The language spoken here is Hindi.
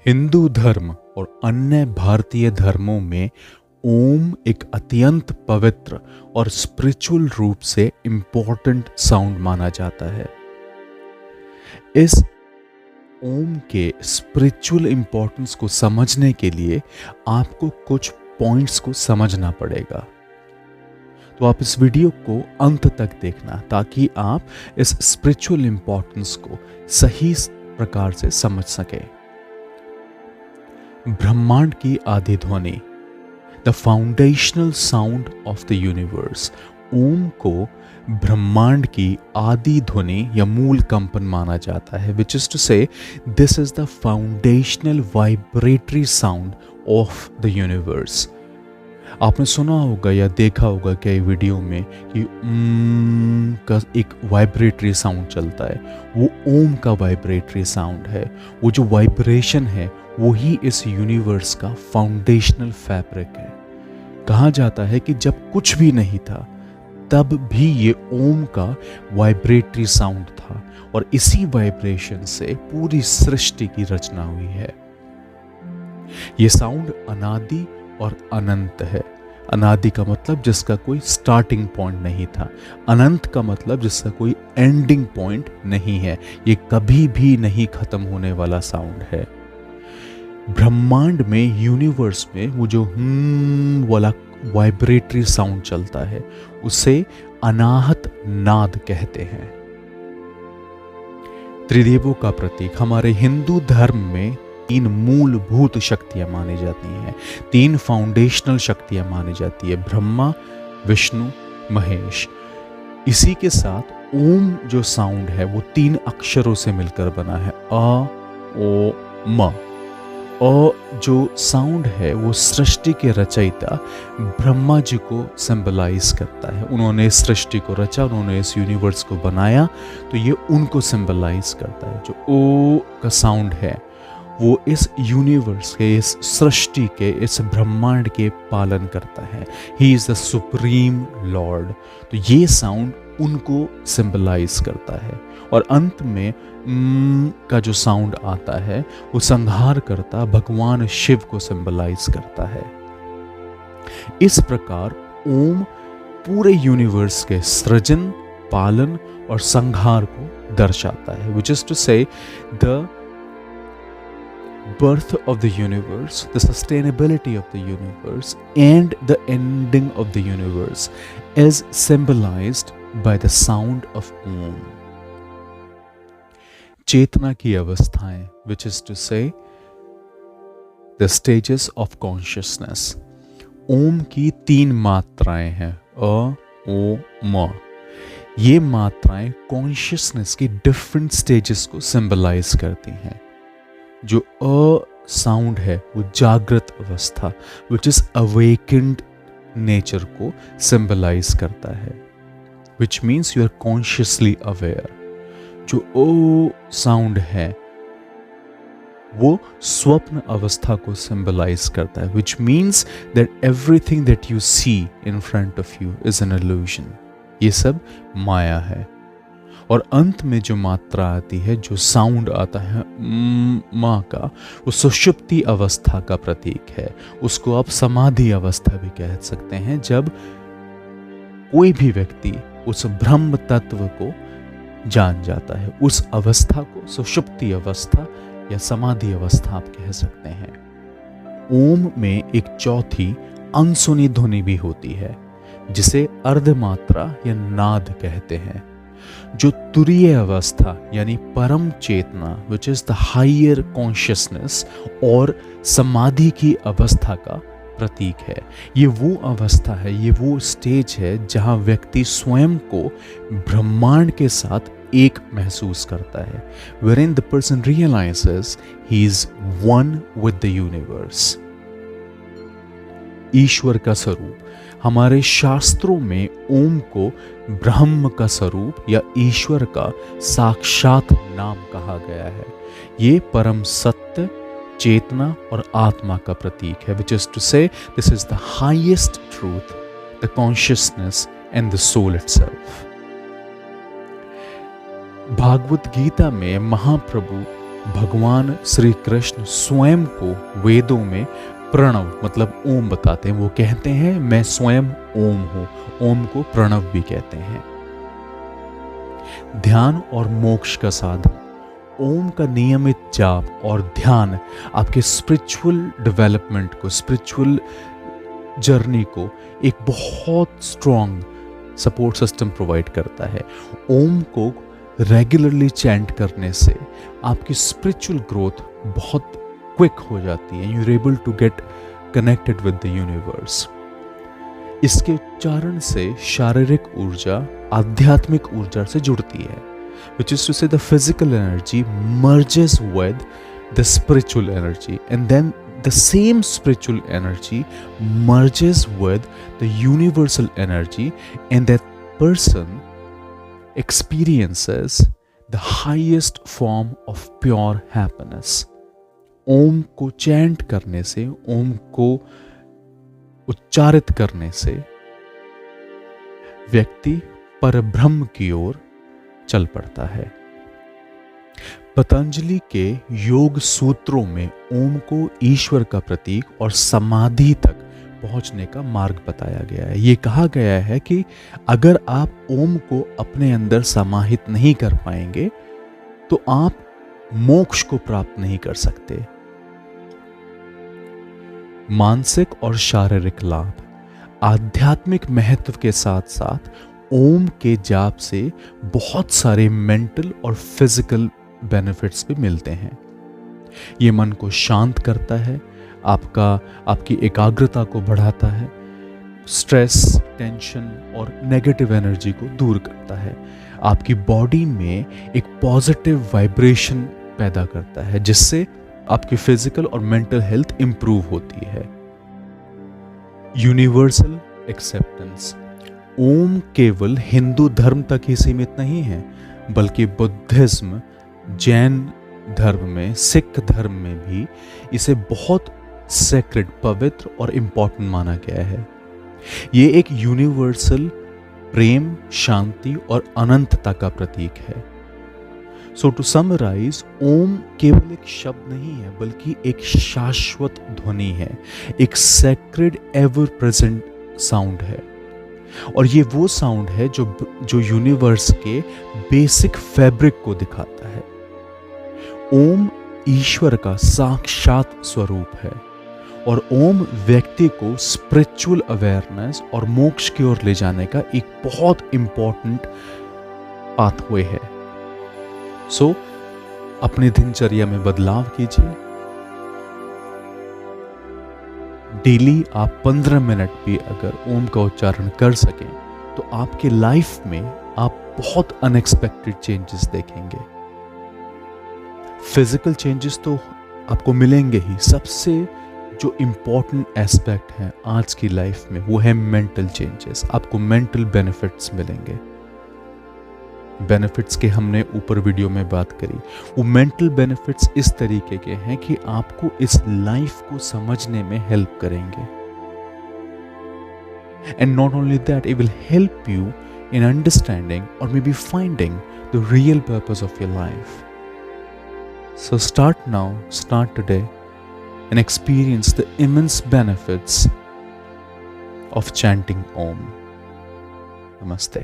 हिंदू धर्म और अन्य भारतीय धर्मों में ओम एक अत्यंत पवित्र और स्पिरिचुअल रूप से इम्पोर्टेंट साउंड माना जाता है। इस ओम के स्पिरिचुअल इंपॉर्टेंस को समझने के लिए आपको कुछ पॉइंट्स को समझना पड़ेगा। तो आप इस वीडियो को अंत तक देखना ताकि आप इस स्पिरिचुअल इंपॉर्टेंस को सही प्रकार से समझ सकें। ब्रह्मांड की आदि ध्वनि, the foundational sound of the universe, Om को ब्रह्मांड की आदि ध्वनि या मूल कंपन माना जाता है, विच इज टू से this is the foundational vibratory sound of the universe. आपने सुना होगा या देखा होगा कई वीडियो में कि का एक वाइब्रेटरी साउंड चलता है, वो ओम का वाइब्रेटरी साउंड है। वो जो वाइब्रेशन है वही इस यूनिवर्स का फाउंडेशनल फैब्रिक है। कहा जाता है कि जब कुछ भी नहीं था तब भी ये ओम का वाइब्रेटरी साउंड था और इसी वाइब्रेशन से पूरी सृष्टि की रचना हुई है। ये साउंड अनादि और अनंत है। अनादि का मतलब जिसका कोई स्टार्टिंग पॉइंट नहीं था, अनंत का मतलब जिसका कोई एंडिंग पॉइंट नहीं है। ये कभी भी नहीं खत्म होने वाला साउंड है। ब्रह्मांड में, यूनिवर्स में वो जो वाला वाइब्रेटरी साउंड चलता है उसे अनाहत नाद कहते हैं। त्रिदेवों का प्रतीक, हमारे हिंदू धर्म में तीन मूलभूत शक्तियां मानी जाती हैं, तीन फाउंडेशनल शक्तियां मानी जाती है, ब्रह्मा, विष्णु, महेश। इसी के साथ ओम जो साउंड है वो तीन अक्षरों से मिलकर बना है, अ, ओ, म। और जो साउंड है वो सृष्टि के रचयिता ब्रह्मा जी को सिंबलाइज करता है। उन्होंने सृष्टि को रचा, उन्होंने इस यूनिवर्स को बनाया, तो ये उनको सिंबलाइज करता है। जो ओ का साउंड है वो इस यूनिवर्स के, इस सृष्टि के, इस ब्रह्मांड के पालन करता है। He is the supreme Lord. तो ये साउंड उनको सिंबलाइज करता है। और अंत में का जो साउंड आता है वो संहार करता भगवान शिव को सिंबलाइज करता है। इस प्रकार ओम पूरे यूनिवर्स के सृजन, पालन और संहार को दर्शाता है, which is to say the birth of the universe, the sustainability of the universe and the ending of the universe is symbolized by the sound of Om. चेतना की अवस्थाएं, which is to say the stages of consciousness. ओम की तीन मात्राएं हैं, अ, ओ, म। ये मात्राएं कॉन्शियसनेस के डिफरेंट स्टेजेस को सिंबलाइज करती हैं। जो अ साउंड है वो जागृत अवस्था, विच इज अवेकेंड नेचर को सिंबलाइज करता है, which means you are consciously aware. जो ओ साउंड है वो स्वप्न अवस्था को सिंबलाइज करता है, which means that everything that you see in front of you is an illusion. ये सब माया है। और अंत में जो मात्रा आती है, जो साउंड आता है माँ का, वो सुषुप्ति अवस्था का प्रतीक है। उसको आप समाधि अवस्था भी कह सकते हैं। जब कोई भी व्यक्ति उस ब्रह्म तत्व को जान जाता है, उस अवस्था को सुषुप्ति अवस्था या समाधि अवस्था आप कह सकते हैं। ओम में एक चौथी अनसुनी ध्वनि भी होती है जिसे अर्धमात्रा या नाद कहते हैं, जो तुरीय अवस्था यानी परम चेतना, which is the higher consciousness और समाधि की अवस्था का प्रतीक है। ये वो अवस्था है, ये वो स्टेज है जहां व्यक्ति स्वयं को ब्रह्मांड के साथ एक महसूस करता है, wherein the person realizes he is one with the universe. ईश्वर का स्वरूप, हमारे शास्त्रों में ओम को ब्रह्म का स्वरूप या ईश्वर का साक्षात नाम कहा गया है। ये परम सत्य, चेतना और आत्मा का प्रतीक है, which is to say this is the highest truth, the consciousness and the soul itself. Bhagavat Gita में महाप्रभु भगवान श्री कृष्ण स्वयं को वेदों में प्रणव मतलब ओम बताते हैं। वो कहते हैं मैं स्वयं ओम हूं। ओम को प्रणव भी कहते हैं। ध्यान और मोक्ष का साधन। ओम का नियमित जाप और ध्यान आपके स्पिरिचुअल डेवलपमेंट को, स्पिरिचुअल जर्नी को एक बहुत स्ट्रॉन्ग सपोर्ट सिस्टम प्रोवाइड करता है। ओम को रेगुलरली चैंट करने से आपकी स्पिरिचुअल ग्रोथ बहुत क्विक हो जाती है। You are able to get connected with the universe. इसके उच्चारण से शारीरिक ऊर्जा आध्यात्मिक ऊर्जा से जुड़ती है, which is to say the physical energy merges with the spiritual energy, and then the same spiritual energy merges with the universal energy, and that person experiences the highest form of pure happiness. ओम को चैंट करने से, ओम को उच्चारित करने से व्यक्ति परब्रह्म की ओर चल पड़ता है। पतंजलि के योग सूत्रों में ओम को ईश्वर का प्रतीक और समाधि तक पहुंचने का मार्ग बताया गया है। यह कहा गया है कि अगर आप ओम को अपने अंदर समाहित नहीं कर पाएंगे तो आप मोक्ष को प्राप्त नहीं कर सकते। मानसिक और शारीरिक लाभ। आध्यात्मिक महत्व के साथ साथ ओम के जाप से बहुत सारे मेंटल और फिजिकल बेनिफिट्स भी मिलते हैं। ये मन को शांत करता है, आपकी एकाग्रता को बढ़ाता है, स्ट्रेस, टेंशन और नेगेटिव एनर्जी को दूर करता है, आपकी बॉडी में एक पॉजिटिव वाइब्रेशन पैदा करता है जिससे आपकी फिजिकल और मेंटल हेल्थ इंप्रूव होती है। Universal acceptance. ओम केवल हिंदू धर्म तक ही सीमित नहीं है, बल्कि बुद्धिज्म, जैन धर्म में, सिख धर्म में भी इसे बहुत सेक्रेड, पवित्र और इंपॉर्टेंट माना गया है। ये एक यूनिवर्सल प्रेम, शांति और अनंतता का प्रतीक है। सो टू समराइज, ओम केवल एक शब्द नहीं है बल्कि एक शाश्वत ध्वनि है, एक सेक्रेड एवर प्रेजेंट साउंड है। और ये वो साउंड है जो यूनिवर्स के बेसिक फैब्रिक को दिखाता है। ओम ईश्वर का साक्षात स्वरूप है और ओम व्यक्ति को स्पिरिचुअल अवेयरनेस और मोक्ष की ओर ले जाने का एक बहुत इंपॉर्टेंट पाथवे है। सो अपनी दिनचर्या में बदलाव कीजिए। डेली आप 15 मिनट भी अगर ओम का उच्चारण कर सकें तो आपके लाइफ में आप बहुत अनएक्सपेक्टेड चेंजेस देखेंगे। फिजिकल चेंजेस तो आपको मिलेंगे ही, सबसे जो इम्पोर्टेंट एस्पेक्ट है आज की लाइफ में वो है मेंटल चेंजेस। आपको मेंटल बेनिफिट्स मिलेंगे। बेनिफिट्स के हमने ऊपर वीडियो में बात करी। वो मेंटल बेनिफिट्स इस तरीके के हैं कि आपको इस लाइफ को समझने में हेल्प करेंगे। And not only that, it will help you in understanding और maybe finding the real purpose of your life. So start now, start today and experience the immense benefits of chanting Om. Namaste.